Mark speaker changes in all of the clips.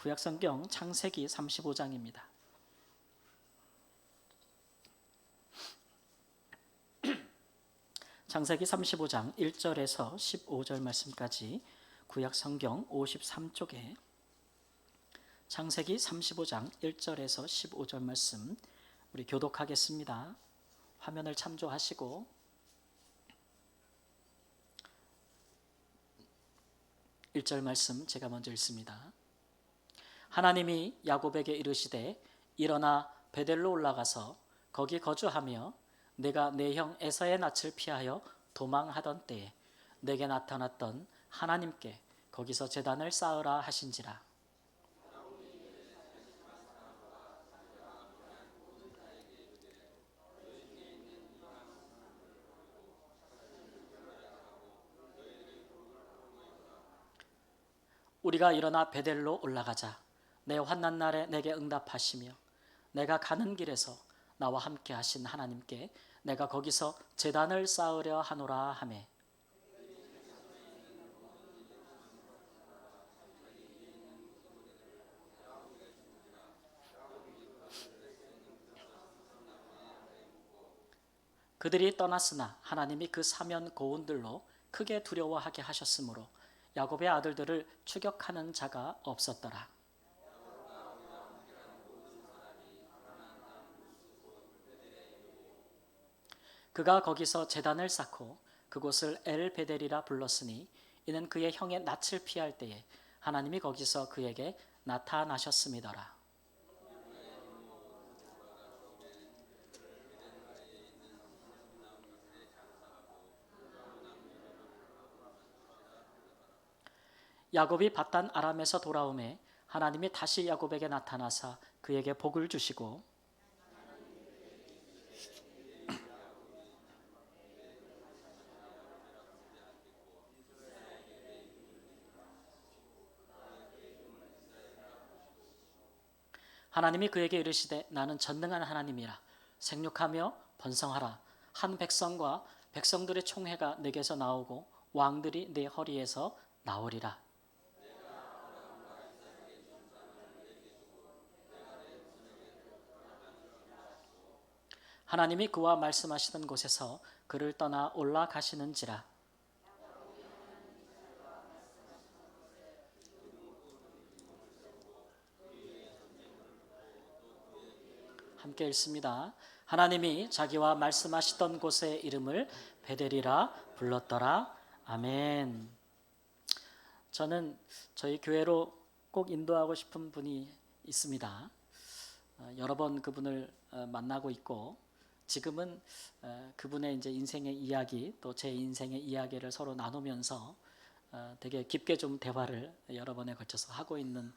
Speaker 1: 구약성경 창세기 35장입니다. 창세기 35장 1절에서 15절 말씀까지 구약성경 53쪽에 창세기 35장 1절에서 15절 말씀 우리 교독하겠습니다. 화면을 참조하시고 1절 말씀 제가 먼저 읽습니다. 하나님이 야곱에게 이르시되 일어나 베델로 올라가서 거기 거주하며 내가 내 형 에사의 낯을 피하여 도망하던 때에 내게 나타났던 하나님께 거기서 제단을 쌓으라 하신지라. 우리가 일어나 베델로 올라가자. 내 환난 날에 내게 응답하시며 내가 가는 길에서 나와 함께 하신 하나님께 내가 거기서 제단을 쌓으려 하노라 하매 그들이 떠났으나 하나님이 그 사면 고운들로 크게 두려워하게 하셨으므로 야곱의 아들들을 추격하는 자가 없었더라. 그가 거기서 제단을 쌓고 그곳을 엘베델이라 불렀으니 이는 그의 형의 낯을 피할 때에 하나님이 거기서 그에게 나타나셨음이더라. 야곱이 밧단 아람에서 돌아오매 하나님이 다시 야곱에게 나타나사 그에게 복을 주시고 하나님이 그에게 이르시되 나는 전능한 하나님이라 생육하며 번성하라. 한 백성과 백성들의 총회가 내게서 나오고 왕들이 내 허리에서 나오리라. 하나님이 그와 말씀하시던 곳에서 그를 떠나 올라가시는지라. 함께 읽습니다. 하나님이 자기와 말씀하시던 곳의 이름을 베델이라 불렀더라. 아멘. 저는 저희 교회로 꼭 인도하고 싶은 분이 있습니다. 여러 번 그분을 만나고 있고 지금은 그분의 이제 인생의 이야기 또 제 인생의 이야기를 서로 나누면서 되게 깊게 좀 대화를 여러 번에 걸쳐서 하고 있는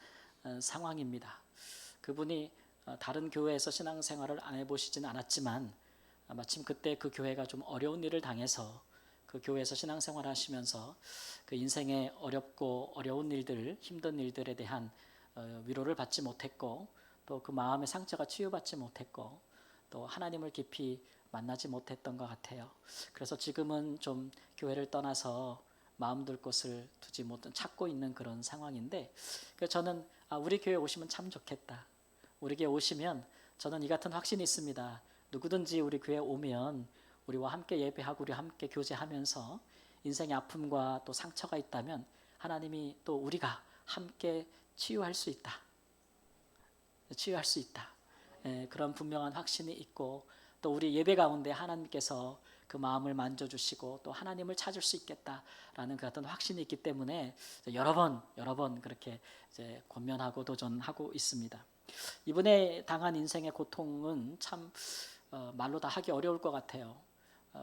Speaker 1: 상황입니다. 그분이 다른 교회에서 신앙생활을 안 해보시진 않았지만 마침 그때 그 교회가 좀 어려운 일을 당해서 그 교회에서 신앙생활을 하시면서 그 인생의 어렵고 어려운 일들, 힘든 일들에 대한 위로를 받지 못했고 또 그 마음의 상처가 치유받지 못했고 또 하나님을 깊이 만나지 못했던 것 같아요. 그래서 지금은 좀 교회를 떠나서 마음 둘 곳을 두지 못한 찾고 있는 그런 상황인데 저는 우리 교회 오시면 참 좋겠다. 우리 교회 오시면 저는 이 같은 확신이 있습니다. 누구든지 우리 교회 오면 우리와 함께 예배하고 우리와 함께 교제하면서 인생의 아픔과 또 상처가 있다면 하나님이 또 우리가 함께 치유할 수 있다. 치유할 수 있다. 그런 분명한 확신이 있고 또 우리 예배 가운데 하나님께서 그 마음을 만져주시고 또 하나님을 찾을 수 있겠다라는 그 같은 확신이 있기 때문에 여러 번 그렇게 이제 권면하고 도전하고 있습니다. 이번에 당한 인생의 고통은 참 말로 다 하기 어려울 것 같아요.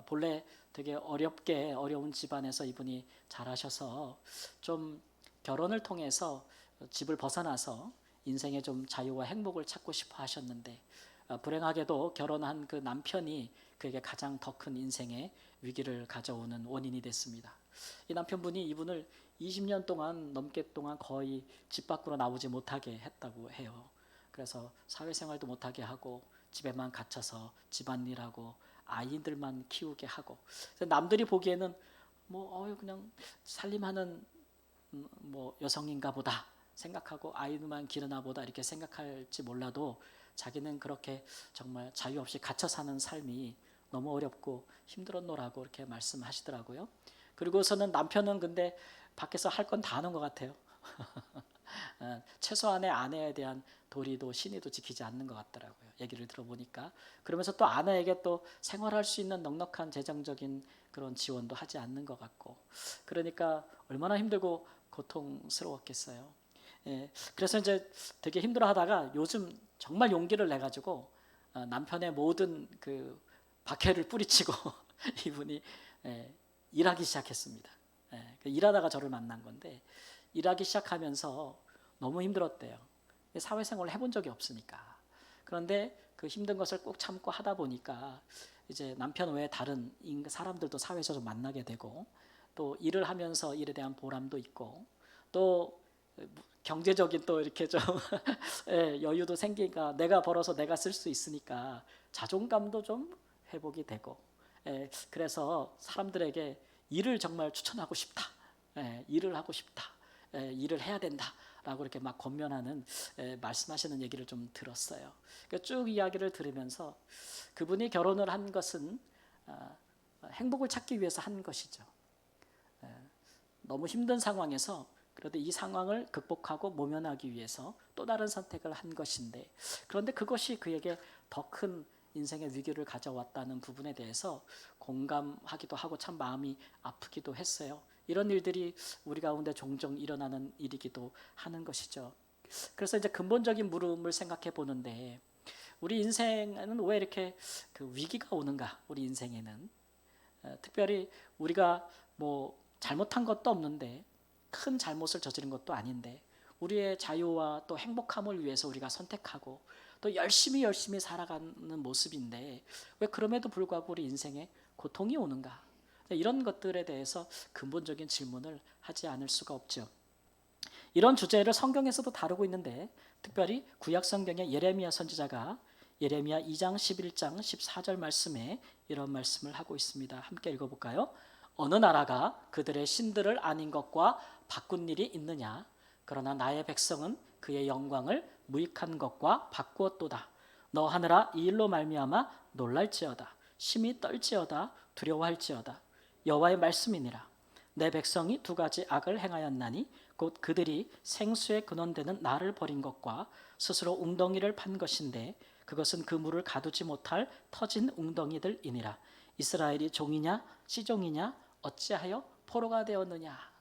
Speaker 1: 본래 되게 어려운 집안에서 이분이 자라셔서 좀 결혼을 통해서 집을 벗어나서 인생의 좀 자유와 행복을 찾고 싶어 하셨는데 불행하게도 결혼한 그 남편이 그에게 가장 더 큰 인생의 위기를 가져오는 원인이 됐습니다. 이 남편분이 이분을 20년 동안 넘게 동안 거의 집 밖으로 나오지 못하게 했다고 해요. 그래서 사회생활도 못하게 하고 집에만 갇혀서 집안일하고 아이들만 키우게 하고 남들이 보기에는 그냥 살림하는 여성인가 보다 생각하고 아이만 기르나 보다 이렇게 생각할지 몰라도 자기는 그렇게 정말 자유 없이 갇혀 사는 삶이 너무 어렵고 힘들었노라고 이렇게 말씀하시더라고요. 그리고서는 남편은 근데 밖에서 할 건 다 하는 것 같아요. 최소한의 아내에 대한 도리도 신의도 지키지 않는 것 같더라고요. 얘기를 들어보니까. 그러면서 또 아내에게 또 생활할 수 있는 넉넉한 재정적인 그런 지원도 하지 않는 것 같고. 그러니까 얼마나 힘들고 고통스러웠겠어요. 그래서 이제 되게 힘들어하다가 요즘 정말 용기를 내 가지고 남편의 모든 그 박해를 뿌리치고 이분이 일하기 시작했습니다. 일하다가 저를 만난 건데 일하기 시작하면서 너무 힘들었대요. 사회생활을 해본 적이 없으니까. 그런데 그 힘든 것을 꼭 참고 하다 보니까 이제 남편 외에 다른 사람들도 사회에서 좀 만나게 되고 또 일을 하면서 일에 대한 보람도 있고 또 경제적인 또 이렇게 좀 여유도 생기니까 내가 벌어서 내가 쓸 수 있으니까 자존감도 좀 회복이 되고 그래서 사람들에게 일을 정말 추천하고 싶다. 일을 하고 싶다. 일을 해야 된다라고 이렇게 막 권면하는 말씀하시는 얘기를 좀 들었어요. 그러니까 쭉 이야기를 들으면서 그분이 결혼을 한 것은 행복을 찾기 위해서 한 것이죠. 너무 힘든 상황에서 그래도 이 상황을 극복하고 모면하기 위해서 또 다른 선택을 한 것인데 그런데 그것이 그에게 더 큰 인생의 위기를 가져왔다는 부분에 대해서 공감하기도 하고 참 마음이 아프기도 했어요. 이런 일들이 우리 가운데 종종 일어나는 일이기도 하는 것이죠. 그래서 이제 근본적인 물음을 생각해 보는데 우리 인생에는 왜 이렇게 그 위기가 오는가? 우리 인생에는 특별히 우리가 뭐 잘못한 것도 없는데 큰 잘못을 저지른 것도 아닌데 우리의 자유와 또 행복함을 위해서 우리가 선택하고 또 열심히 살아가는 모습인데 왜 그럼에도 불구하고 우리 인생에 고통이 오는가? 이런 것들에 대해서 근본적인 질문을 하지 않을 수가 없죠. 이런 주제를 성경에서도 다루고 있는데 특별히 구약 성경의 예레미야 선지자가 예레미야 2장 11장 14절 말씀에 이런 말씀을 하고 있습니다. 함께 읽어볼까요? 어느 나라가 그들의 신들을 아닌 것과 바꾼 일이 있느냐? 그러나 나의 백성은 그의 영광을 무익한 것과 바꾸었도다. 너 하느라 이 일로 말미암아 놀랄지어다. 심히 떨지어다. 두려워할지어다. 여호와의 말씀이니라. 내 백성이 두 가지 악을 행하였나니 곧 그들이 생수의 근원되는 나를 버린 것과 스스로 웅덩이를 판 것인데 그것은 그 물을 가두지 못할 터진 웅덩이들이니라. 이스라엘이 종이냐 시종이냐 어찌하여 포로가 되었느냐.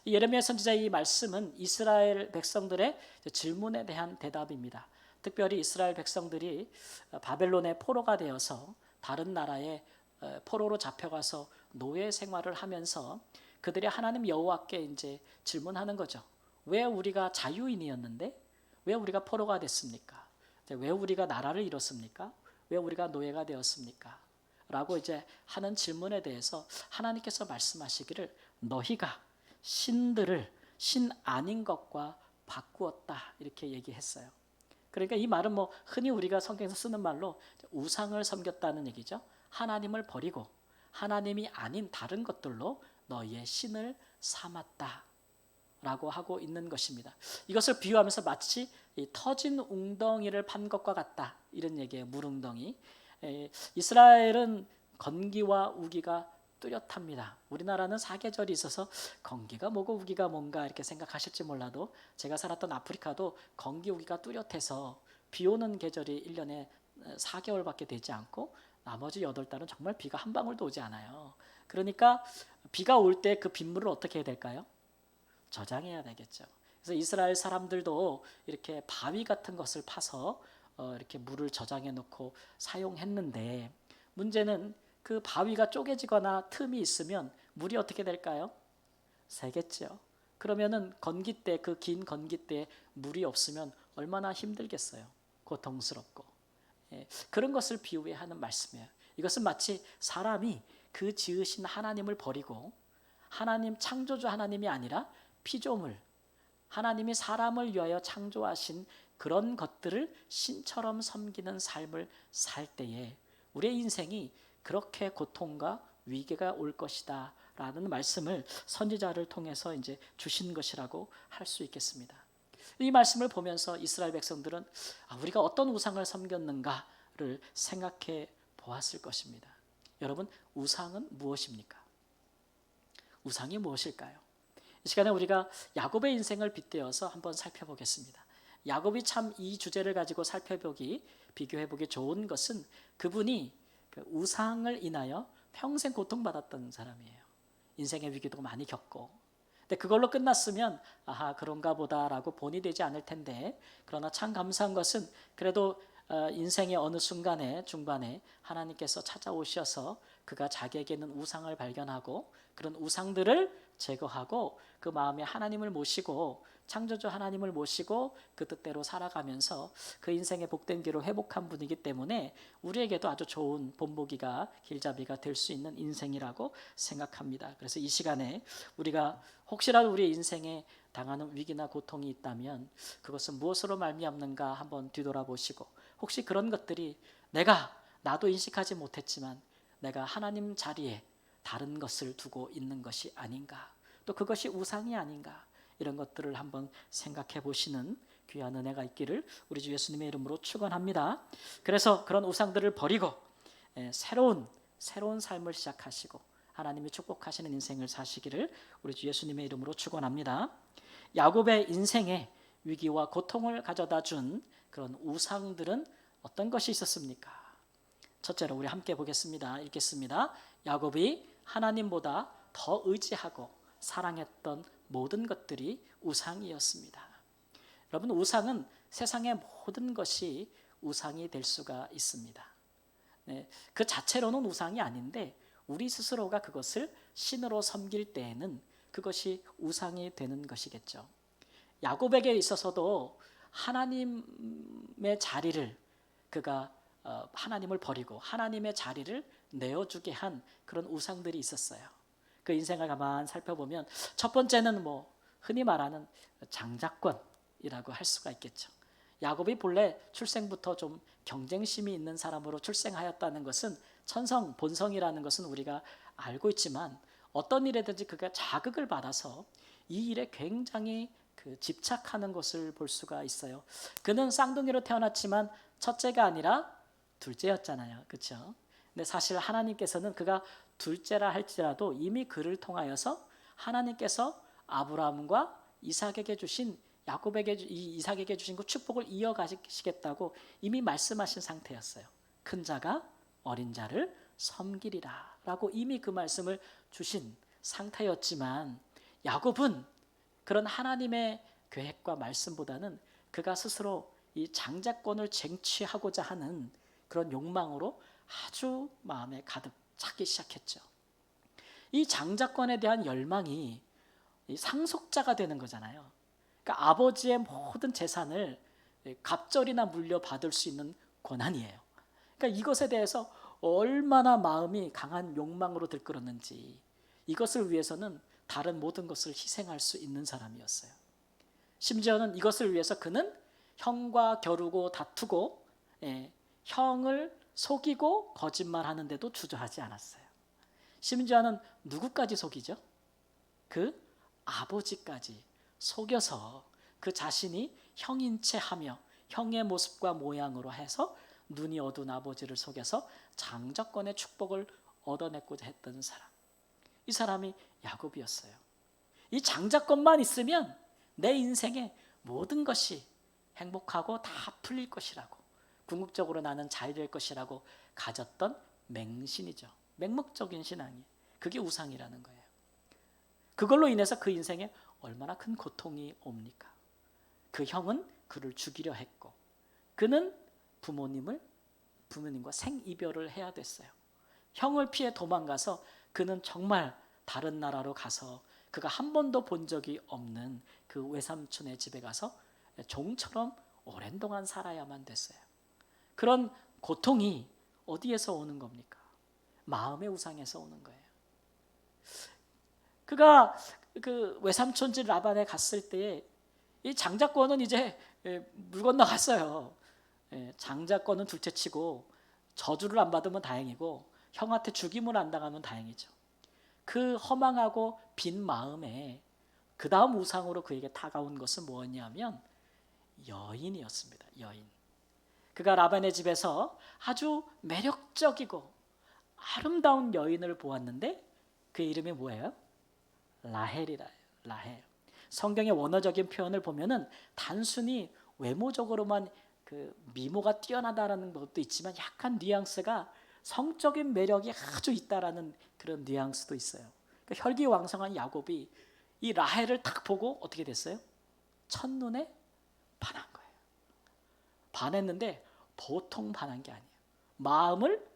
Speaker 1: 예레미야 선지자의 이 말씀은 이스라엘 백성들의 질문에 대한 대답입니다. 특별히 이스라엘 백성들이 바벨론의 포로가 되어서 다른 나라에 포로로 잡혀가서 노예 생활을 하면서 그들이 하나님 여호와께 이제 질문하는 거죠. 왜 우리가 자유인이었는데 왜 우리가 포로가 됐습니까? 왜 우리가 나라를 잃었습니까? 왜 우리가 노예가 되었습니까? 라고 이제 하는 질문에 대해서 하나님께서 말씀하시기를 너희가 신들을 신 아닌 것과 바꾸었다 이렇게 얘기했어요. 그러니까 이 말은 뭐 흔히 우리가 성경에서 쓰는 말로 우상을 섬겼다는 얘기죠. 하나님을 버리고 하나님이 아닌 다른 것들로 너희의 신을 삼았다 라고 하고 있는 것입니다. 이것을 비유하면서 마치 이 터진 웅덩이를 판 것과 같다 이런 얘기예요. 물웅덩이. 이스라엘은 건기와 우기가 뚜렷합니다. 우리나라는 사계절이 있어서 건기가 뭐고 우기가 뭔가 이렇게 생각하실지 몰라도 제가 살았던 아프리카도 건기 우기가 뚜렷해서 비 오는 계절이 1년에 4개월밖에 되지 않고 나머지 8달은 정말 비가 한 방울도 오지 않아요. 그러니까 비가 올 때 그 빗물을 어떻게 해야 될까요? 저장해야 되겠죠. 그래서 이스라엘 사람들도 이렇게 바위 같은 것을 파서 이렇게 물을 저장해 놓고 사용했는데 문제는 그 바위가 쪼개지거나 틈이 있으면 물이 어떻게 될까요? 새겠죠. 그러면은 건기 때 그 긴 건기 때 물이 없으면 얼마나 힘들겠어요. 고통스럽고. 그런 것을 비유해 하는 말씀이에요. 이것은 마치 사람이 그 지으신 하나님을 버리고 하나님 창조주 하나님이 아니라 피조물 하나님이 사람을 위하여 창조하신 그런 것들을 신처럼 섬기는 삶을 살 때에 우리의 인생이 그렇게 고통과 위기가 올 것이다 라는 말씀을 선지자를 통해서 이제 주신 것이라고 할 수 있겠습니다. 이 말씀을 보면서 이스라엘 백성들은 우리가 어떤 우상을 섬겼는가를 생각해 보았을 것입니다. 여러분, 우상은 무엇입니까? 우상이 무엇일까요? 이 시간에 우리가 야곱의 인생을 빗대어서 한번 살펴보겠습니다. 야곱이 참 이 주제를 가지고 비교해보기 좋은 것은 그분이 그 우상을 인하여 평생 고통받았던 사람이에요. 인생의 위기도 많이 겪고. 근데 그걸로 끝났으면 그런가 보다라고 본이 되지 않을 텐데, 그러나 참 감사한 것은 그래도 인생의 어느 순간에 중반에 하나님께서 찾아오셔서 그가 자기에게 있는 우상을 발견하고 그런 우상들을 제거하고 그 마음에 하나님을 모시고 창조주 하나님을 모시고 그 뜻대로 살아가면서 그 인생의 복된 길을 회복한 분이기 때문에 우리에게도 아주 좋은 본보기가 길잡이가 될 수 있는 인생이라고 생각합니다. 그래서 이 시간에 우리가 혹시라도 우리의 인생에 당하는 위기나 고통이 있다면 그것은 무엇으로 말미암는가 한번 뒤돌아보시고, 혹시 그런 것들이 나도 인식하지 못했지만 내가 하나님 자리에 다른 것을 두고 있는 것이 아닌가, 또 그것이 우상이 아닌가, 이런 것들을 한번 생각해 보시는 귀한 은혜가 있기를 우리 주 예수님의 이름으로 축원합니다. 그래서 그런 우상들을 버리고 새로운 삶을 시작하시고 하나님이 축복하시는 인생을 사시기를 우리 주 예수님의 이름으로 축원합니다. 야곱의 인생에 위기와 고통을 가져다 준 그런 우상들은 어떤 것이 있었습니까? 첫째로 우리 함께 보겠습니다. 읽겠습니다. 야곱이 하나님보다 더 의지하고 사랑했던 모든 것들이 우상이었습니다. 여러분, 우상은 세상의 모든 것이 우상이 될 수가 있습니다. 그 자체로는 우상이 아닌데 우리 스스로가 그것을 신으로 섬길 때에는 그것이 우상이 되는 것이겠죠. 야곱에게 있어서도 하나님의 자리를 그가 하나님을 버리고 하나님의 자리를 내어주게 한 그런 우상들이 있었어요. 그 인생을 가만 살펴보면 첫 번째는 흔히 말하는 장자권이라고 할 수가 있겠죠. 야곱이 본래 출생부터 좀 경쟁심이 있는 사람으로 출생하였다는 것은 천성 본성이라는 것은 우리가 알고 있지만 어떤 일에든지 그가 자극을 받아서 이 일에 굉장히 집착하는 것을 볼 수가 있어요. 그는 쌍둥이로 태어났지만 첫째가 아니라 둘째였잖아요. 그렇죠? 근데 사실 하나님께서는 그가 둘째라 할지라도 이미 그를 통하여서 하나님께서 아브라함과 이삭에게 주신 이삭에게 주신 그 축복을 이어가시겠다고 이미 말씀하신 상태였어요. 큰 자가 어린 자를 섬기리라 라고 이미 그 말씀을 주신 상태였지만 야곱은 그런 하나님의 계획과 말씀보다는 그가 스스로 이 장자권을 쟁취하고자 하는 그런 욕망으로 아주 마음에 가득 차기 시작했죠. 이 장자권에 대한 열망이 상속자가 되는 거잖아요. 그러니까 아버지의 모든 재산을 갑절이나 물려받을 수 있는 권한이에요. 그러니까 이것에 대해서 얼마나 마음이 강한 욕망으로 들끓었는지, 이것을 위해서는 다른 모든 것을 희생할 수 있는 사람이었어요. 심지어는 이것을 위해서 그는 형과 겨루고 다투고 형을 속이고 거짓말하는데도 주저하지 않았어요. 심지어는 누구까지 속이죠? 그 아버지까지 속여서 그 자신이 형인 채 하며 형의 모습과 모양으로 해서 눈이 어두운 아버지를 속여서 장자권의 축복을 얻어내고자 했던 사람, 이 사람이 야곱이었어요. 이 장자권만 있으면 내 인생의 모든 것이 행복하고 다 풀릴 것이라고, 궁극적으로 나는 잘 될 것이라고 가졌던 맹신이죠. 맹목적인 신앙이, 그게 우상이라는 거예요. 그걸로 인해서 그 인생에 얼마나 큰 고통이 옵니까? 그 형은 그를 죽이려 했고 그는 부모님과 생이별을 해야 됐어요. 형을 피해 도망가서 그는 정말 다른 나라로 가서 그가 한 번도 본 적이 없는 그 외삼촌의 집에 가서 종처럼 오랜 동안 살아야만 됐어요. 그런 고통이 어디에서 오는 겁니까? 마음의 우상에서 오는 거예요. 그가 그 외삼촌 집 라반에 갔을 때에 이 장자권은 이제 물 건너갔어요. 장자권은 둘째치고 저주를 안 받으면 다행이고 형한테 죽임을 안 당하면 다행이죠. 그 허망하고 빈 마음에 그 다음 우상으로 그에게 다가온 것은 뭐였냐면 여인이었습니다. 여인. 그가 라반의 집에서 아주 매력적이고 아름다운 여인을 보았는데 그 이름이 뭐예요? 라헬이라. 라헬. 성경의 원어적인 표현을 보면은 단순히 외모적으로만 그 미모가 뛰어나다라는 것도 있지만 약간 뉘앙스가 성적인 매력이 아주 있다라는 그런 뉘앙스도 있어요. 그러니까 혈기왕성한 야곱이 이 라헬을 딱 보고 어떻게 됐어요? 첫눈에 반한 거예요. 반했는데 보통 반한 게 아니에요. 마음을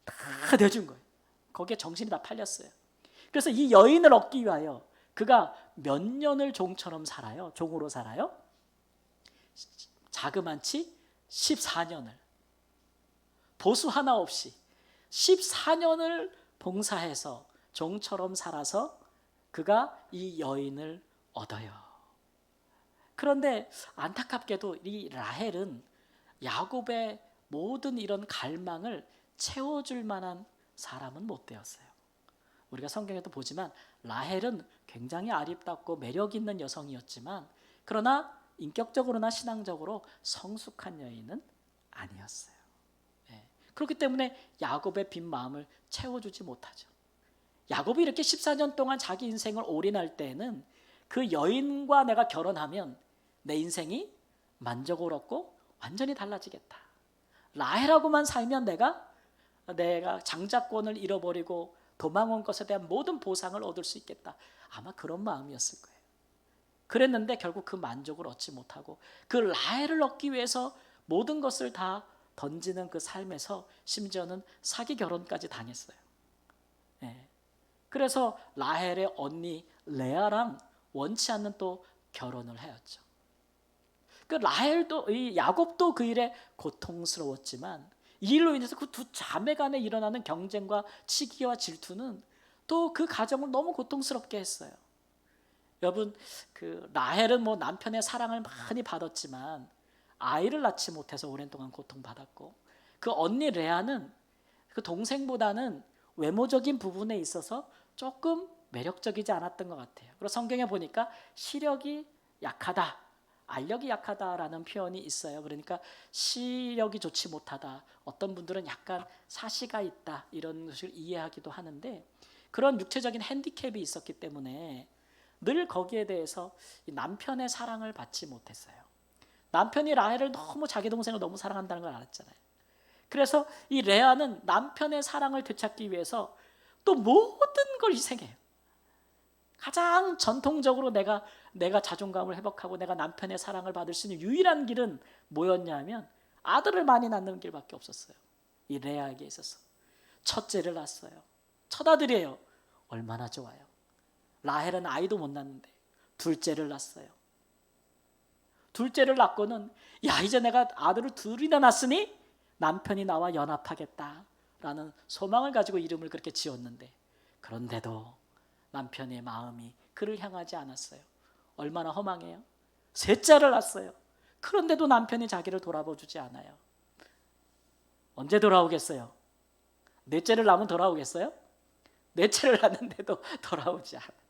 Speaker 1: 다 내준 거예요. 거기에 정신이 다 팔렸어요. 그래서 이 여인을 얻기 위하여 그가 몇 년을 종처럼 살아요. 종으로 살아요. 자그만치 14년을 보수 하나 없이 14년을 봉사해서 종처럼 살아서 그가 이 여인을 얻어요. 그런데 안타깝게도 이 라헬은 야곱의 모든 이런 갈망을 채워줄 만한 사람은 못 되었어요. 우리가 성경에도 보지만 라헬은 굉장히 아름답고 매력 있는 여성이었지만 그러나 인격적으로나 신앙적으로 성숙한 여인은 아니었어요. 예. 그렇기 때문에 야곱의 빈 마음을 채워주지 못하죠. 야곱이 이렇게 14년 동안 자기 인생을 올인할 때에는 그 여인과 내가 결혼하면 내 인생이 만족을 얻고 완전히 달라지겠다. 라헬하고만 살면 내가 장자권을 잃어버리고 도망온 것에 대한 모든 보상을 얻을 수 있겠다. 아마 그런 마음이었을 거예요. 그랬는데 결국 그 만족을 얻지 못하고 그 라헬을 얻기 위해서 모든 것을 다 던지는 그 삶에서 심지어는 사기 결혼까지 당했어요. 예. 그래서 라헬의 언니 레아랑 원치 않는 또 결혼을 하였죠. 그 라헬도 이 야곱도 그 일에 고통스러웠지만 이 일로 인해서 그 두 자매 간에 일어나는 경쟁과 치기와 질투는 또 그 가정을 너무 고통스럽게 했어요. 여러분, 그 라헬은 뭐 남편의 사랑을 많이 받았지만 아이를 낳지 못해서 오랜 동안 고통받았고 그 언니 레아는 그 동생보다는 외모적인 부분에 있어서 조금 매력적이지 않았던 것 같아요. 그리고 성경에 보니까 시력이 약하다, 알력이 약하다라는 표현이 있어요. 그러니까 시력이 좋지 못하다. 어떤 분들은 약간 사시가 있다 이런 것을 이해하기도 하는데 그런 육체적인 핸디캡이 있었기 때문에 늘 거기에 대해서 남편의 사랑을 받지 못했어요. 남편이 라헬을 너무 자기 동생을 너무 사랑한다는 걸 알았잖아요. 그래서 이 레아는 남편의 사랑을 되찾기 위해서 또 모든 걸 희생해요. 가장 전통적으로 내가 자존감을 회복하고 내가 남편의 사랑을 받을 수 있는 유일한 길은 뭐였냐면 아들을 많이 낳는 길밖에 없었어요. 이 레아에게 있어서 첫째를 낳았어요. 첫 아들이에요. 얼마나 좋아요. 라헬은 아이도 못 낳는데 둘째를 낳았어요. 둘째를 낳고는 야 이제 내가 아들을 둘이나 낳았으니 남편이 나와 연합하겠다라는 소망을 가지고 이름을 그렇게 지었는데 그런데도 남편의 마음이 그를 향하지 않았어요. 얼마나 허망해요. 셋째를 낳았어요. 그런데도 남편이 자기를 돌아봐 주지 않아요. 언제 돌아오겠어요? 넷째를 낳으면 돌아오겠어요? 넷째를 낳는데도 돌아오지 않아요.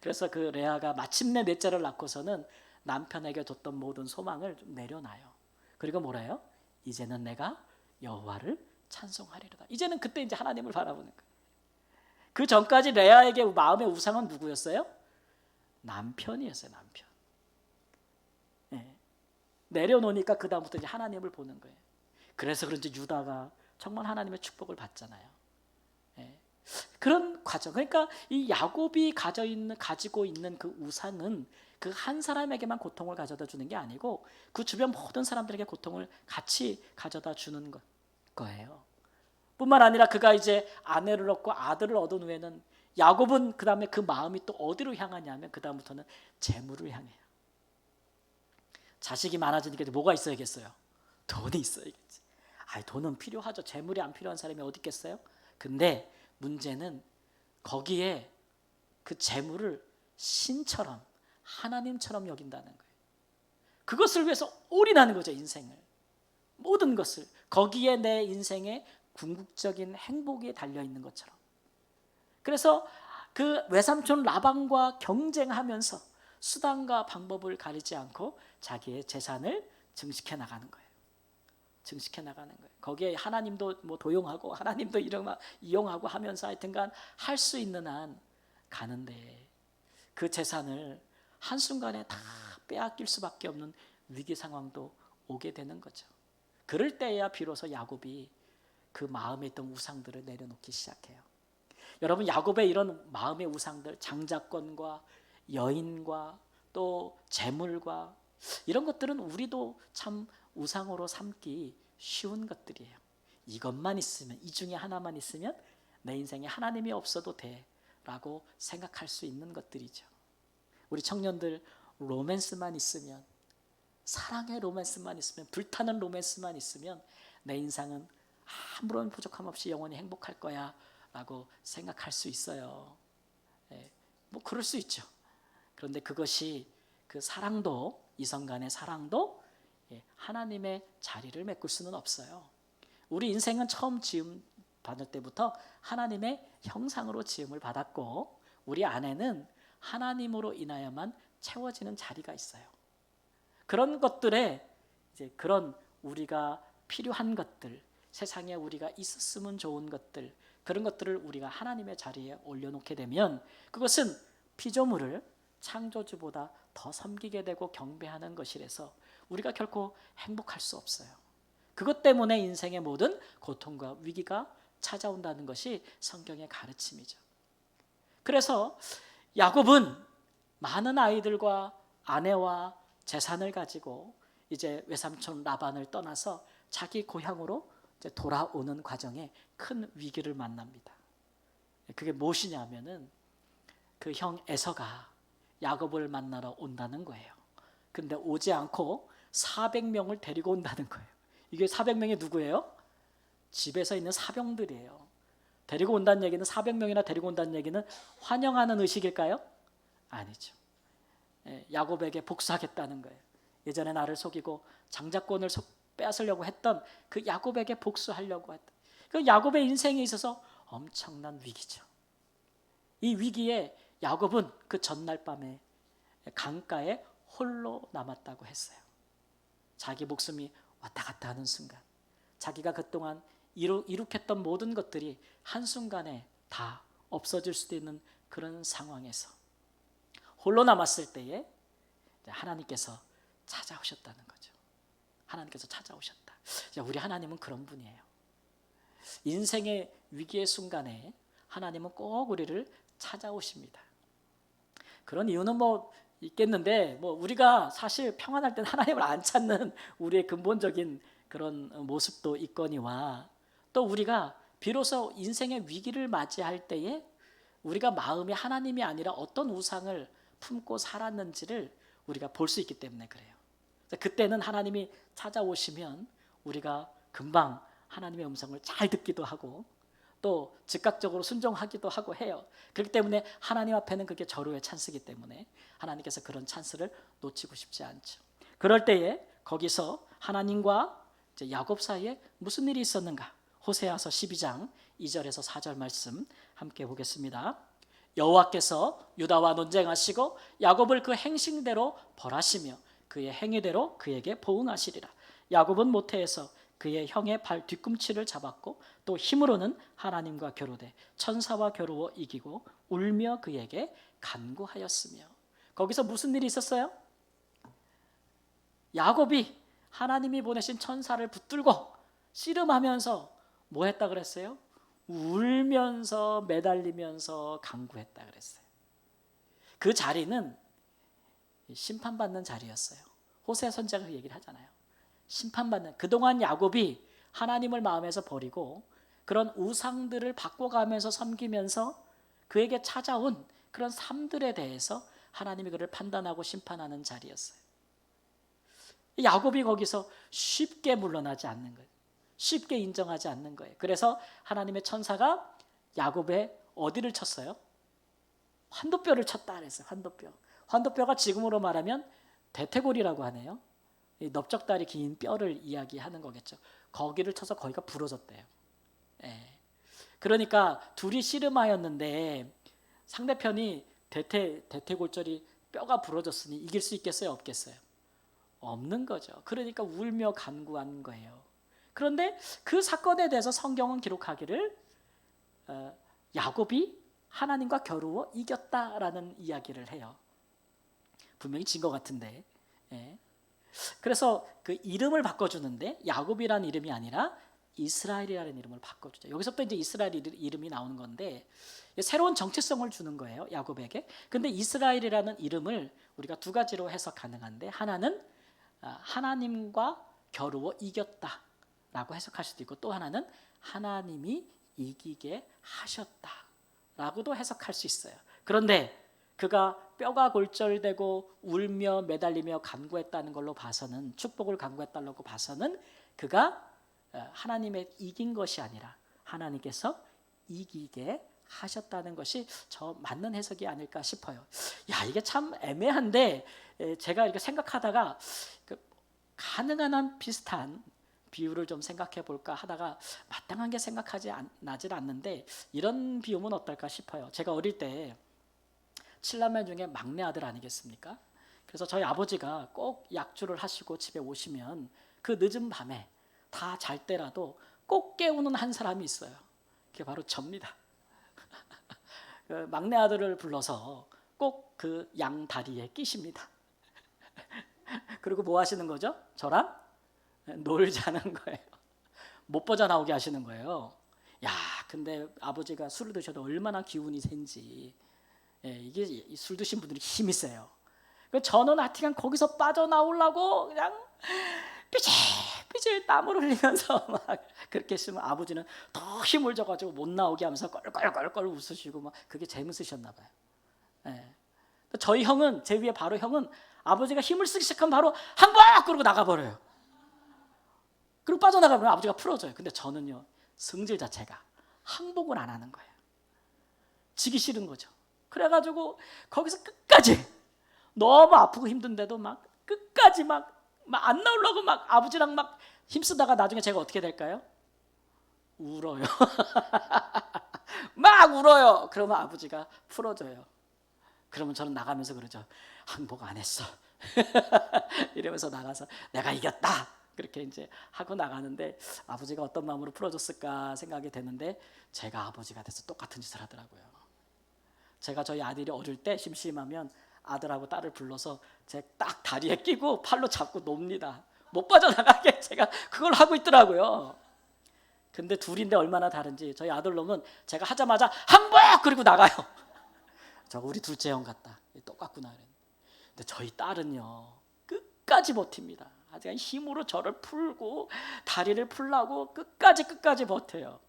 Speaker 1: 그래서 그 레아가 마침내 넷째를 낳고서는 남편에게 줬던 모든 소망을 좀 내려놔요. 그리고 뭐래요? 이제는 내가 여호와를 찬송하리로다. 이제는 그때 이제 하나님을 바라보는 거예요. 그 전까지 레아에게 마음의 우상은 누구였어요? 남편이었어요. 남편. 네. 내려놓으니까 그 다음부터 이제 하나님을 보는 거예요. 그래서 그런지 유다가 정말 하나님의 축복을 받잖아요. 네. 그런 과정. 그러니까 이 야곱이 가지고 있는 그 우상은 그 한 사람에게만 고통을 가져다 주는 게 아니고 그 주변 모든 사람들에게 고통을 같이 가져다 주는 거예요. 뿐만 아니라 그가 이제 아내를 얻고 아들을 얻은 후에는 야곱은 그 다음에 그 마음이 또 어디로 향하냐면 그 다음부터는 재물을 향해요. 자식이 많아지니까 이제 뭐가 있어야겠어요? 돈이 있어야겠지. 돈은 필요하죠. 재물이 안 필요한 사람이 어디 있겠어요? 근데 문제는 거기에 그 재물을 신처럼 하나님처럼 여긴다는 거예요. 그것을 위해서 올인하는 거죠. 인생을. 모든 것을. 거기에 내 인생의 궁극적인 행복이 달려있는 것처럼. 그래서 그 외삼촌 라반과 경쟁하면서 수단과 방법을 가리지 않고 자기의 재산을 증식해 나가는 거예요. 증식해 나가는 거예요. 거기에 하나님도 뭐 도용하고 하나님도 이용하고 하면서 하여튼간 할 수 있는 한 가는데 그 재산을 한순간에 다 빼앗길 수밖에 없는 위기 상황도 오게 되는 거죠. 그럴 때야 비로소 야곱이 그 마음에 있던 우상들을 내려놓기 시작해요. 여러분, 야곱의 이런 마음의 우상들, 장자권과 여인과 또 재물과 이런 것들은 우리도 참 우상으로 삼기 쉬운 것들이에요. 이것만 있으면, 이 중에 하나만 있으면 내 인생에 하나님이 없어도 돼 라고 생각할 수 있는 것들이죠. 우리 청년들, 로맨스만 있으면, 사랑의 로맨스만 있으면, 불타는 로맨스만 있으면 내 인생은 아무런 부족함 없이 영원히 행복할 거야 라고 생각할 수 있어요. 뭐 그럴 수 있죠. 그런데 그것이, 그 사랑도, 이성 간의 사랑도 하나님의 자리를 메꿀 수는 없어요. 우리 인생은 처음 지음 받을 때부터 하나님의 형상으로 지음을 받았고, 우리 안에는 하나님으로 인하여만 채워지는 자리가 있어요. 그런 것들에 이제 그런 우리가 필요한 것들, 세상에 우리가 있었으면 좋은 것들, 그런 것들을 우리가 하나님의 자리에 올려놓게 되면 그것은 피조물을 창조주보다 더 섬기게 되고 경배하는 것이라서 우리가 결코 행복할 수 없어요. 그것 때문에 인생의 모든 고통과 위기가 찾아온다는 것이 성경의 가르침이죠. 그래서 야곱은 많은 아이들과 아내와 재산을 가지고 이제 외삼촌 라반을 떠나서 자기 고향으로 이제 돌아오는 과정에 큰 위기를 만납니다. 그게 무엇이냐면은 그 형 에서가 야곱을 만나러 온다는 거예요. 근데 오지 않고 400명을 데리고 온다는 거예요. 이게 400명이 누구예요? 집에서 있는 사병들이에요. 데리고 온다는 얘기는, 400명이나 데리고 온다는 얘기는 환영하는 의식일까요? 아니죠. 야곱에게 복수하겠다는 거예요. 예전에 나를 속이고 장자권을 빼앗으려고 했던 그 야곱에게 복수하려고 했던, 그 야곱의 인생에 있어서 엄청난 위기죠. 이 위기에 야곱은 그 전날 밤에 강가에 홀로 남았다고 했어요. 자기 목숨이 왔다 갔다 하는 순간, 자기가 그동안 이룩했던 모든 것들이 한순간에 다 없어질 수도 있는 그런 상황에서 홀로 남았을 때에 하나님께서 찾아오셨다는 거죠. 하나님께서 찾아오셨다. 우리 하나님은 그런 분이에요. 인생의 위기의 순간에 하나님은 꼭 우리를 찾아오십니다. 그런 이유는 뭐 있겠는데, 뭐 우리가 사실 평안할 땐 하나님을 안 찾는 우리의 근본적인 그런 모습도 있거니와, 또 우리가 비로소 인생의 위기를 맞이할 때에 우리가 마음이 하나님이 아니라 어떤 우상을 품고 살았는지를 우리가 볼 수 있기 때문에 그래요. 그때는 하나님이 찾아오시면 우리가 금방 하나님의 음성을 잘 듣기도 하고 또 즉각적으로 순종하기도 하고 해요. 그렇기 때문에 하나님 앞에는 그게 절호의 찬스이기 때문에 하나님께서 그런 찬스를 놓치고 싶지 않죠. 그럴 때에 거기서 하나님과 야곱 사이에 무슨 일이 있었는가? 호세아서 12장 2절에서 4절 말씀 함께 보겠습니다. 여호와께서 유다와 논쟁하시고 야곱을 그 행실대로 벌하시며 그의 행위대로 그에게 보응하시리라. 야곱은 모태에서 그의 형의 발 뒤꿈치를 잡았고 또 힘으로는 하나님과 겨루되 천사와 겨루어 이기고 울며 그에게 간구하였으며. 거기서 무슨 일이 있었어요? 야곱이 하나님이 보내신 천사를 붙들고 씨름하면서 뭐 했다 그랬어요? 울면서 매달리면서 간구했다 그랬어요. 그 자리는 심판받는 자리였어요. 호세 선지자가 그 얘기를 하잖아요. 심판받는, 그동안 야곱이 하나님을 마음에서 버리고 그런 우상들을 바꿔가면서 섬기면서 그에게 찾아온 그런 삶들에 대해서 하나님이 그를 판단하고 심판하는 자리였어요. 야곱이 거기서 쉽게 물러나지 않는 거예요. 쉽게 인정하지 않는 거예요. 그래서 하나님의 천사가 야곱의 어디를 쳤어요? 환도뼈를 쳤다 그랬어요. 환도뼈. 환도뼈가 지금으로 말하면 대퇴골이라고 하네요. 이 넓적다리 긴 뼈를 이야기하는 거겠죠. 거기를 쳐서 거기가 부러졌대요. 예. 그러니까 둘이 씨름하였는데 상대편이 대퇴골절이 뼈가 부러졌으니 이길 수 있겠어요? 없겠어요? 없는 거죠. 그러니까 울며 간구한 거예요. 그런데 그 사건에 대해서 성경은 기록하기를 야곱이 하나님과 겨루어 이겼다라는 이야기를 해요. 분명히 진 것 같은데. 예. 그래서 그 이름을 바꿔주는데 야곱이라는 이름이 아니라 이스라엘이라는 이름을 바꿔주죠. 여기서부터 이제 이스라엘 이름이 나오는 건데 새로운 정체성을 주는 거예요, 야곱에게. 근데 이스라엘이라는 이름을 우리가 두 가지로 해석 가능한데, 하나는 하나님과 겨루어 이겼다라고 해석할 수도 있고, 또 하나는 하나님이 이기게 하셨다라고도 해석할 수 있어요. 그런데 그가 뼈가 골절되고 울며 매달리며 간구했다는 걸로 봐서는, 축복을 간구했다고 봐서는 그가 하나님의 이긴 것이 아니라 하나님께서 이기게 하셨다는 것이 저 맞는 해석이 아닐까 싶어요. 야, 이게 참 애매한데 제가 이렇게 생각하다가 가능한 한 비슷한 비유를 좀 생각해 볼까 하다가 마땅한 게 나질 않는데, 이런 비유면 어떨까 싶어요. 제가 어릴 때 7남매 중에 막내 아들 아니겠습니까? 그래서 저희 아버지가 꼭 약주를 하시고 집에 오시면 그 늦은 밤에 다 잘 때라도 꼭 깨우는 한 사람이 있어요. 그게 바로 접니다. 그 막내 아들을 불러서 꼭 그 양 다리에 끼십니다. 그리고 뭐 하시는 거죠? 저랑 놀자는 거예요. 못 빠져나오게 하시는 거예요. 야, 근데 아버지가 술을 드셔도 얼마나 기운이 센지. 이게 술 드신 분들이 힘이 세요. 저는 하여튼 거기서 빠져나오려고 그냥 삐질삐질 땀을 흘리면서 막 그렇게 했으면 아버지는 더 힘을 줘가지고 못 나오게 하면서 껄껄껄껄 웃으시고 막 그게 재밌으셨나 봐요. 저희 형은, 제 위에 바로 형은 아버지가 힘을 쓰기 시작하면 바로 항복! 그러고 나가버려요. 그리고 빠져나가면 아버지가 풀어줘요. 근데 저는요, 성질 자체가 항복을 안 하는 거예요. 지기 싫은 거죠. 그래가지고 거기서 끝까지 너무 아프고 힘든데도 막 끝까지 막 안 나오려고 막 아버지랑 막 힘쓰다가 나중에 제가 어떻게 될까요? 울어요. 막 울어요. 그러면 아버지가 풀어줘요. 그러면 저는 나가면서 그러죠. 항복 안 했어. 이러면서 나가서 내가 이겼다. 그렇게 이제 하고 나가는데 아버지가 어떤 마음으로 풀어줬을까 생각이 되는데, 제가 아버지가 돼서 똑같은 짓을 하더라고요. 제가 저희 아들이 어릴 때 심심하면 아들하고 딸을 불러서 제 딱 다리에 끼고 팔로 잡고 놉니다. 못 빠져나가게 제가 그걸 하고 있더라고요. 근데 둘인데 얼마나 다른지, 저희 아들 놈은 제가 하자마자 항복! 그리고 나가요. 저거 우리 둘째 형 같다. 똑같구나. 근데 저희 딸은요, 끝까지 버팁니다. 아주 힘으로 저를 풀고 다리를 풀라고 끝까지 버텨요.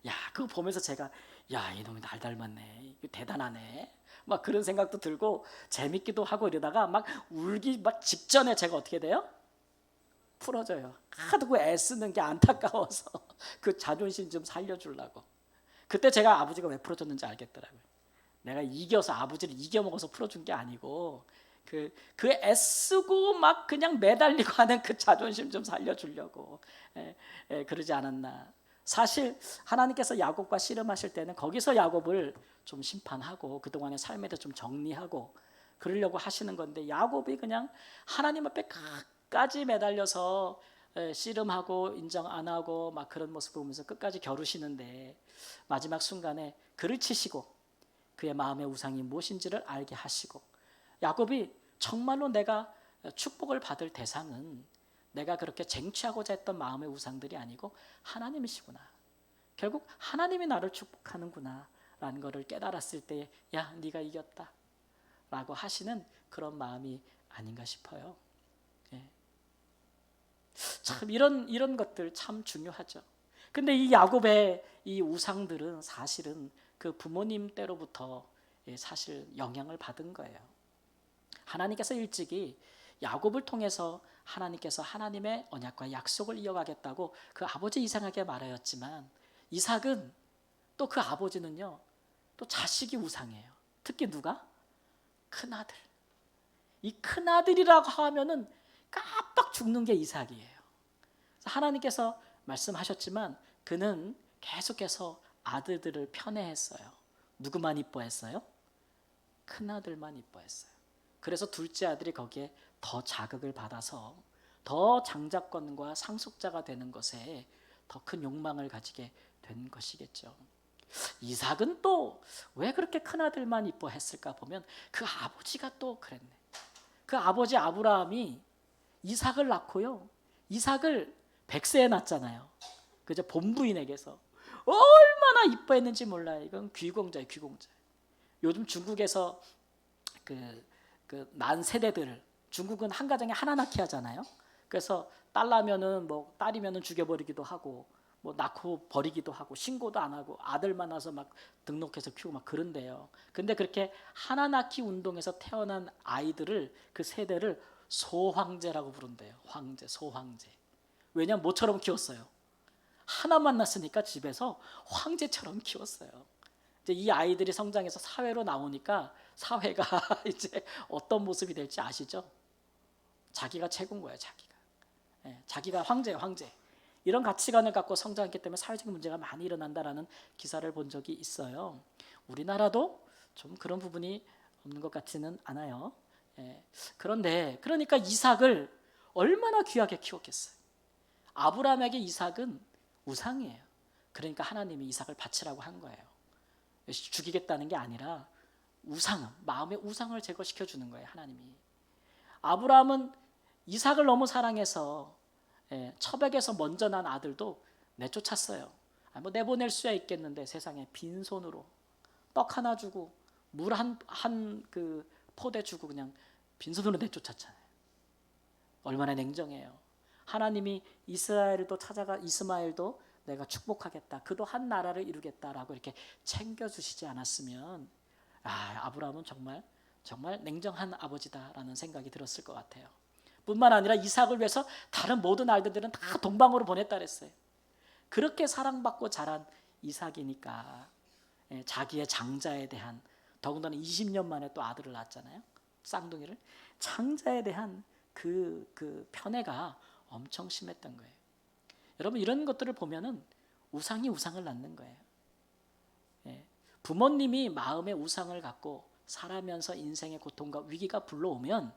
Speaker 1: 야, 그거 보면서 제가, 야, 이놈이 날 닮았네. 대단하네. 막 그런 생각도 들고 재밌기도 하고 이러다가 막 울기 막 직전에 제가 어떻게 돼요? 풀어줘요. 하도 그 애쓰는 게 안타까워서 그 자존심 좀 살려주려고. 그때 제가 아버지가 왜 풀어줬는지 알겠더라고요. 내가 이겨서, 아버지를 이겨먹어서 풀어준 게 아니고 그 애쓰고 막 그냥 매달리고 하는 그 자존심 좀 살려주려고 그러지 않았나. 사실 하나님께서 야곱과 씨름하실 때는 거기서 야곱을 좀 심판하고 그동안의 삶에 대해서 좀 정리하고 그러려고 하시는 건데, 야곱이 그냥 하나님 앞에 끝까지 매달려서 씨름하고 인정 안 하고 막 그런 모습을 보면서 끝까지 겨루시는데, 마지막 순간에 그를 치시고 그의 마음의 우상이 무엇인지를 알게 하시고, 야곱이 정말로 내가 축복을 받을 대상은 내가 그렇게 쟁취하고자 했던 마음의 우상들이 아니고 하나님이시구나. 결국 하나님이 나를 축복하는구나 라는 것을 깨달았을 때, 야, 네가 이겼다 라고 하시는 그런 마음이 아닌가 싶어요. 참 이런 것들 참 중요하죠. 근데 이 야곱의 이 우상들은 사실은 그 부모님 때로부터 사실 영향을 받은 거예요. 하나님께서 일찍이 야곱을 통해서 하나님께서 하나님의 언약과 약속을 이어가겠다고 그 아버지 이삭에게 말하였지만, 이삭은 또 그 아버지는요, 또 자식이 우상이에요. 특히 누가? 큰아들. 이 큰아들이라고 하면은 깜빡 죽는 게 이삭이에요. 하나님께서 말씀하셨지만 그는 계속해서 아들들을 편애했어요. 누구만 이뻐했어요? 큰아들만 이뻐했어요. 그래서 둘째 아들이 거기에 더 자극을 받아서 더 장자권과 상속자가 되는 것에 더 큰 욕망을 가지게 된 것이겠죠. 이삭은 또 왜 그렇게 큰아들만 이뻐했을까 보면 그 아버지가 또 그랬네. 그 아버지 아브라함이 이삭을 낳고요. 이삭을 100세에 낳잖아요. 그저 본부인에게서 얼마나 이뻐했는지 몰라요. 이건 귀공자예요, 귀공자. 요즘 중국에서 난 세대들, 중국은 한 가정에 하나 낳기 하잖아요. 그래서 딸 나면은 뭐 딸이면은 죽여버리기도 하고 뭐 낳고 버리기도 하고 신고도 안 하고 아들만 낳아서 막 등록해서 키우고 막 그런데요. 근데 그렇게 하나 낳기 운동에서 태어난 아이들을 그 세대를 소황제라고 부른대요. 황제, 소황제. 왜냐면 모처럼 키웠어요. 하나만 낳았으니까 집에서 황제처럼 키웠어요. 이제 이 아이들이 성장해서 사회로 나오니까 사회가 이제 어떤 모습이 될지 아시죠? 자기가 최고인 거예요, 자기가. 자기가 황제예요, 황제. 이런 가치관을 갖고 성장했기 때문에 사회적인 문제가 많이 일어난다라는 기사를 본 적이 있어요. 우리나라도 좀 그런 부분이 없는 것 같지는 않아요. 그런데 그러니까 이삭을 얼마나 귀하게 키웠겠어요. 아브라함에게 이삭은 우상이에요. 그러니까 하나님이 이삭을 바치라고 한 거예요. 죽이겠다는 게 아니라 마음의 우상을 제거시켜 주는 거예요, 하나님이. 아브라함은 이삭을 너무 사랑해서 처백에서 먼저 난 아들도 내쫓았어요. 뭐 내보낼 수야 있겠는데 세상에 빈손으로 떡 하나 주고 물 한 그 포대 주고 그냥 빈손으로 내쫓았잖아요. 얼마나 냉정해요. 하나님이 이스마엘도 내가 축복하겠다. 그도 한 나라를 이루겠다라고 이렇게 챙겨주시지 않았으면 아브라함은 정말 냉정한 아버지다라는 생각이 들었을 것 같아요. 뿐만 아니라 이삭을 위해서 다른 모든 아이들은 다 동방으로 보냈다 그랬어요. 그렇게 사랑받고 자란 이삭이니까 자기의 장자에 대한 더군다나 20년 만에 또 아들을 낳았잖아요. 쌍둥이를. 장자에 대한 그 편애가 엄청 심했던 거예요. 여러분 이런 것들을 보면은 우상이 우상을 낳는 거예요. 부모님이 마음의 우상을 갖고 살아면서 인생의 고통과 위기가 불러오면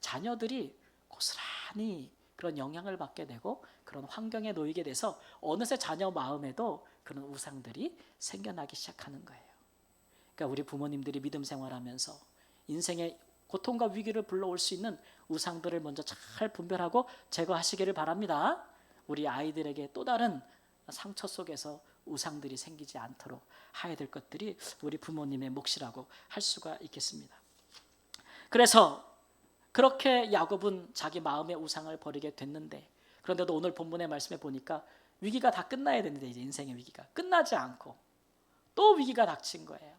Speaker 1: 자녀들이 고스란히 그런 영향을 받게 되고 그런 환경에 놓이게 돼서 어느새 자녀 마음에도 그런 우상들이 생겨나기 시작하는 거예요. 그러니까 우리 부모님들이 믿음 생활하면서 인생의 고통과 위기를 불러올 수 있는 우상들을 먼저 잘 분별하고 제거하시기를 바랍니다. 우리 아이들에게 또 다른 상처 속에서 우상들이 생기지 않도록 해야 될 것들이 우리 부모님의 몫이라고 할 수가 있겠습니다. 그래서 그렇게 야곱은 자기 마음의 우상을 버리게 됐는데 그런데도 오늘 본문의 말씀에 보니까 위기가 다 끝나야 되는데 이제 인생의 위기가 끝나지 않고 또 위기가 닥친 거예요.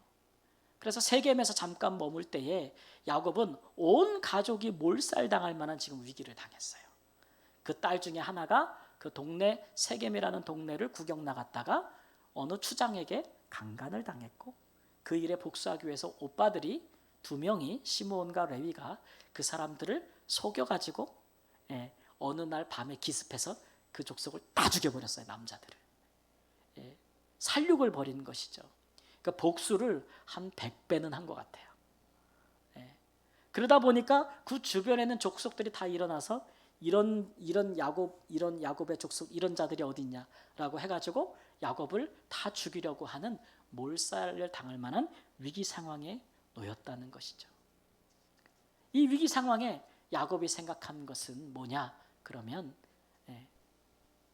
Speaker 1: 그래서 세겜에서 잠깐 머물 때에 야곱은 온 가족이 몰살당할 만한 지금 위기를 당했어요. 그 딸 중에 하나가 그 동네 세겜이라는 동네를 구경 나갔다가 어느 추장에게 강간을 당했고 그 일에 복수하기 위해서 오빠들이 2명이 시므온과 레위가 그 사람들을 속여가지고 어느 날 밤에 기습해서 그 족속을 다 죽여버렸어요. 남자들을. 살육을 벌인 것이죠. 그러니까 복수를 한 100배는 한 것 같아요. 그러다 보니까 그 주변에는 족속들이 다 일어나서 이런 야곱의 족속 이런 자들이 어디 있냐라고 해가지고 야곱을 다 죽이려고 하는 몰살을 당할 만한 위기 상황에 놓였다는 것이죠. 이 위기 상황에 야곱이 생각한 것은 뭐냐? 그러면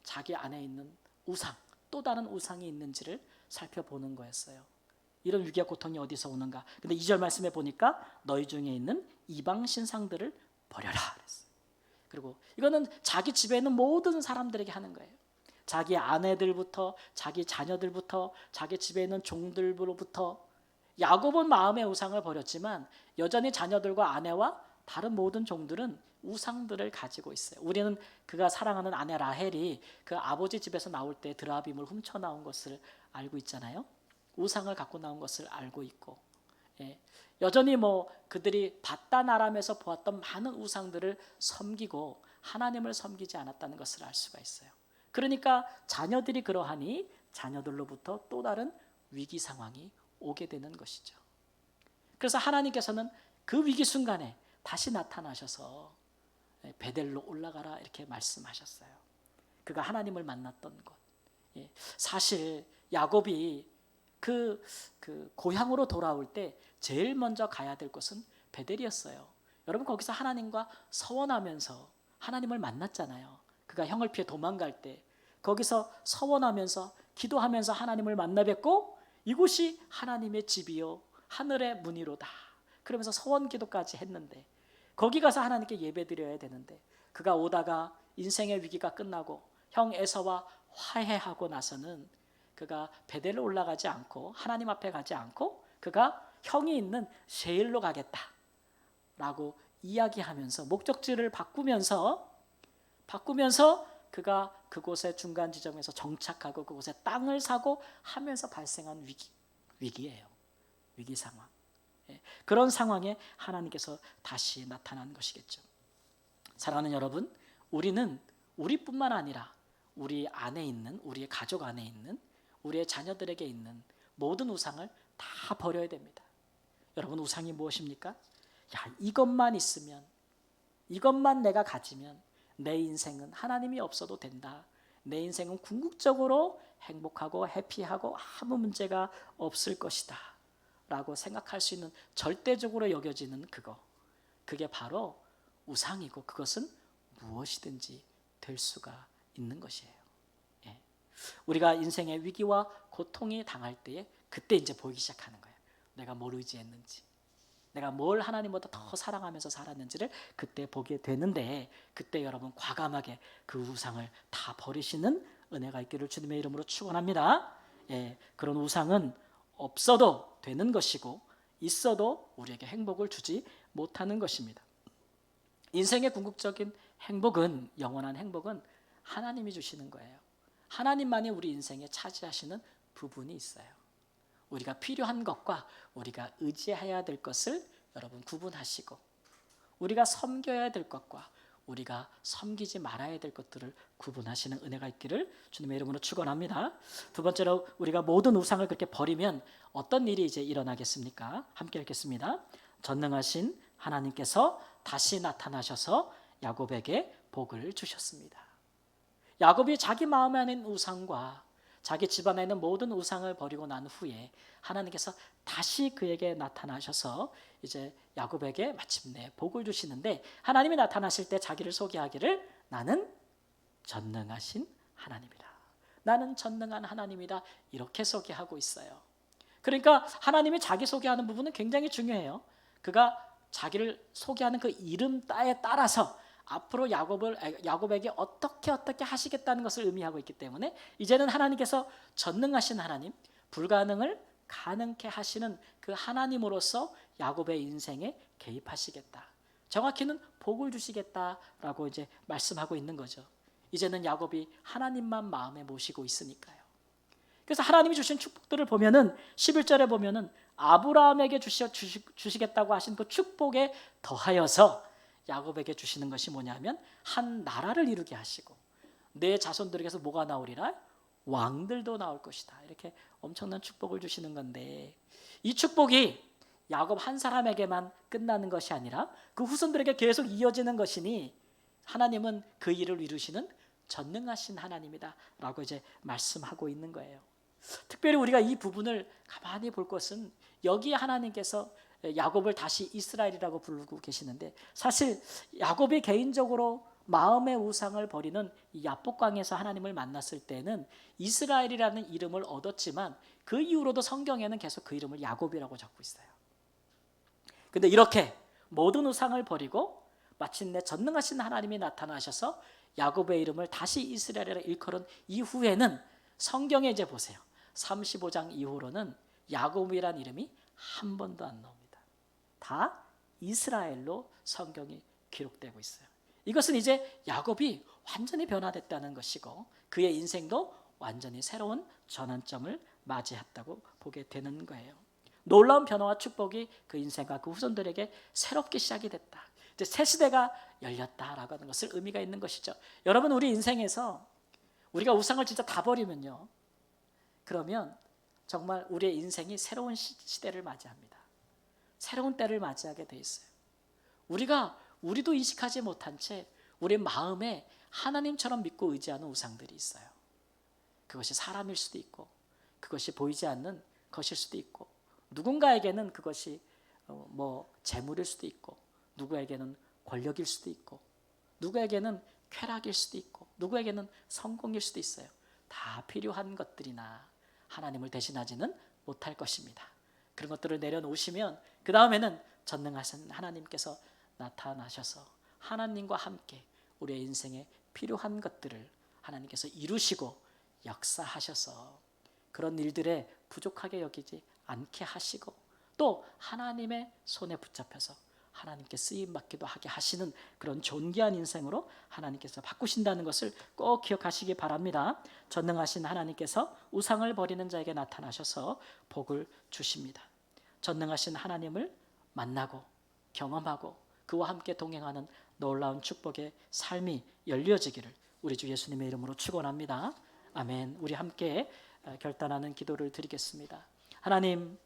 Speaker 1: 자기 안에 있는 우상, 또 다른 우상이 있는지를 살펴보는 거였어요. 이런 위기와 고통이 어디서 오는가? 근데 2절 말씀에 보니까 너희 중에 있는 이방 신상들을 버려라 그랬어요. 그리고 이거는 자기 집에 있는 모든 사람들에게 하는 거예요. 자기 아내들부터 자기 자녀들부터 자기 집에 있는 종들로부터. 야곱은 마음의 우상을 버렸지만 여전히 자녀들과 아내와 다른 모든 종들은 우상들을 가지고 있어요. 우리는 그가 사랑하는 아내 라헬이 그 아버지 집에서 나올 때 드라빔을 훔쳐 나온 것을 알고 있잖아요. 우상을 갖고 나온 것을 알고 있고 여전히 그들이 바단 아람에서 보았던 많은 우상들을 섬기고 하나님을 섬기지 않았다는 것을 알 수가 있어요. 그러니까 자녀들이 그러하니 자녀들로부터 또 다른 위기 상황이 오게 되는 것이죠. 그래서 하나님께서는 그 위기 순간에 다시 나타나셔서 베델로 올라가라 이렇게 말씀하셨어요. 그가 하나님을 만났던 곳. 사실 야곱이 그 고향으로 돌아올 때 제일 먼저 가야 될 곳은 베델이었어요. 여러분 거기서 하나님과 서원하면서 하나님을 만났잖아요. 그가 형을 피해 도망갈 때 거기서 서원하면서 기도하면서 하나님을 만나 뵙고 이곳이 하나님의 집이요 하늘의 문이로다. 그러면서 서원 기도까지 했는데 거기 가서 하나님께 예배드려야 되는데 그가 오다가 인생의 위기가 끝나고 형 에서와 화해하고 나서는 그가 베델로 올라가지 않고 하나님 앞에 가지 않고 그가 형이 있는 세일로 가겠다라고 이야기하면서 목적지를 바꾸면서 그가 그곳의 중간 지점에서 정착하고 그곳에 땅을 사고 하면서 발생한 위기예요. 위기 상황. 그런 상황에 하나님께서 다시 나타난 것이겠죠. 사랑하는 여러분, 우리는 우리뿐만 아니라 우리 안에 있는, 우리의 가족 안에 있는, 우리의 자녀들에게 있는 모든 우상을 다 버려야 됩니다. 여러분 우상이 무엇입니까? 이것만 있으면, 이것만 내가 가지면 내 인생은 하나님이 없어도 된다. 내 인생은 궁극적으로 행복하고 해피하고 아무 문제가 없을 것이다 라고 생각할 수 있는 절대적으로 여겨지는 그게 바로 우상이고 그것은 무엇이든지 될 수가 있는 것이에요. 우리가 인생의 위기와 고통이 당할 때에 그때 이제 보이기 시작하는 거예요. 내가 뭘 의지했는지, 내가 뭘 하나님보다 더 사랑하면서 살았는지를 그때 보게 되는데 그때 여러분 과감하게 그 우상을 다 버리시는 은혜가 있기를 주님의 이름으로 축원합니다. 그런 우상은 없어도 되는 것이고 있어도 우리에게 행복을 주지 못하는 것입니다. 인생의 궁극적인 행복은, 영원한 행복은 하나님이 주시는 거예요. 하나님만이 우리 인생에 차지하시는 부분이 있어요. 우리가 필요한 것과 우리가 의지해야 될 것을 여러분 구분하시고 우리가 섬겨야 될 것과 우리가 섬기지 말아야 될 것들을 구분하시는 은혜가 있기를 주님의 이름으로 축원합니다. 두 번째로 우리가 모든 우상을 그렇게 버리면 어떤 일이 이제 일어나겠습니까? 함께 읽겠습니다. 전능하신 하나님께서 다시 나타나셔서 야곱에게 복을 주셨습니다. 야곱이 자기 마음 안에 있는 우상과 자기 집안에 있는 모든 우상을 버리고 난 후에 하나님께서 다시 그에게 나타나셔서 이제 야곱에게 마침내 복을 주시는데 하나님이 나타나실 때 자기를 소개하기를 나는 전능하신 하나님이다. 나는 전능한 하나님이다. 이렇게 소개하고 있어요. 그러니까 하나님이 자기 소개하는 부분은 굉장히 중요해요. 그가 자기를 소개하는 그 이름 따에 따라서 앞으로 야곱에게 어떻게 하시겠다는 것을 의미하고 있기 때문에 이제는 하나님께서 전능하신 하나님, 불가능을 가능케 하시는 그 하나님으로서 야곱의 인생에 개입하시겠다. 정확히는 복을 주시겠다라고 이제 말씀하고 있는 거죠. 이제는 야곱이 하나님만 마음에 모시고 있으니까요. 그래서 하나님이 주신 축복들을 보면은 11절에 보면은 아브라함에게 주시겠다고 하신 그 축복에 더하여서 야곱에게 주시는 것이 뭐냐면 한 나라를 이루게 하시고 내 자손들에게서 뭐가 나오리라? 왕들도 나올 것이다. 이렇게 엄청난 축복을 주시는 건데 이 축복이 야곱 한 사람에게만 끝나는 것이 아니라 그 후손들에게 계속 이어지는 것이니 하나님은 그 일을 이루시는 전능하신 하나님이다 라고 이제 말씀하고 있는 거예요. 특별히 우리가 이 부분을 가만히 볼 것은 여기에 하나님께서 야곱을 다시 이스라엘이라고 부르고 계시는데 사실 야곱이 개인적으로 마음의 우상을 버리는 이 야복강에서 하나님을 만났을 때는 이스라엘이라는 이름을 얻었지만 그 이후로도 성경에는 계속 그 이름을 야곱이라고 적고 있어요. 근데 이렇게 모든 우상을 버리고 마침내 전능하신 하나님이 나타나셔서 야곱의 이름을 다시 이스라엘이라 일컬은 이후에는 성경에 이제 보세요. 35장 이후로는 야곱이란 이름이 한 번도 안 나옵니다. 다 이스라엘로 성경이 기록되고 있어요. 이것은 이제 야곱이 완전히 변화됐다는 것이고 그의 인생도 완전히 새로운 전환점을 맞이했다고 보게 되는 거예요. 놀라운 변화와 축복이 그 인생과 그 후손들에게 새롭게 시작이 됐다. 이제 새 시대가 열렸다라고 하는 것을 의미가 있는 것이죠. 여러분 우리 인생에서 우리가 우상을 진짜 다 버리면요, 그러면 정말 우리의 인생이 새로운 시대를 맞이합니다. 새로운 때를 맞이하게 돼 있어요. 우리도 인식하지 못한 채 우리 마음에 하나님처럼 믿고 의지하는 우상들이 있어요. 그것이 사람일 수도 있고, 그것이 보이지 않는 것일 수도 있고, 누군가에게는 그것이 재물일 수도 있고, 누구에게는 권력일 수도 있고, 누구에게는 쾌락일 수도 있고, 누구에게는 성공일 수도 있어요. 다 필요한 것들이나 하나님을 대신하지는 못할 것입니다. 그런 것들을 내려놓으시면 그 다음에는 전능하신 하나님께서 나타나셔서 하나님과 함께 우리의 인생에 필요한 것들을 하나님께서 이루시고 역사하셔서 그런 일들에 부족하게 여기지 않게 하시고, 또 하나님의 손에 붙잡혀서 하나님께 쓰임받기도 하게 하시는 그런 존귀한 인생으로 하나님께서 바꾸신다는 것을 꼭 기억하시기 바랍니다. 전능하신 하나님께서 우상을 버리는 자에게 나타나셔서 복을 주십니다. 전능하신 하나님을 만나고 경험하고 그와 함께 동행하는 놀라운 축복의 삶이 열려지기를 우리 주 예수님의 이름으로 축원합니다. 아멘. 우리 함께 결단하는 기도를 드리겠습니다. 하나님,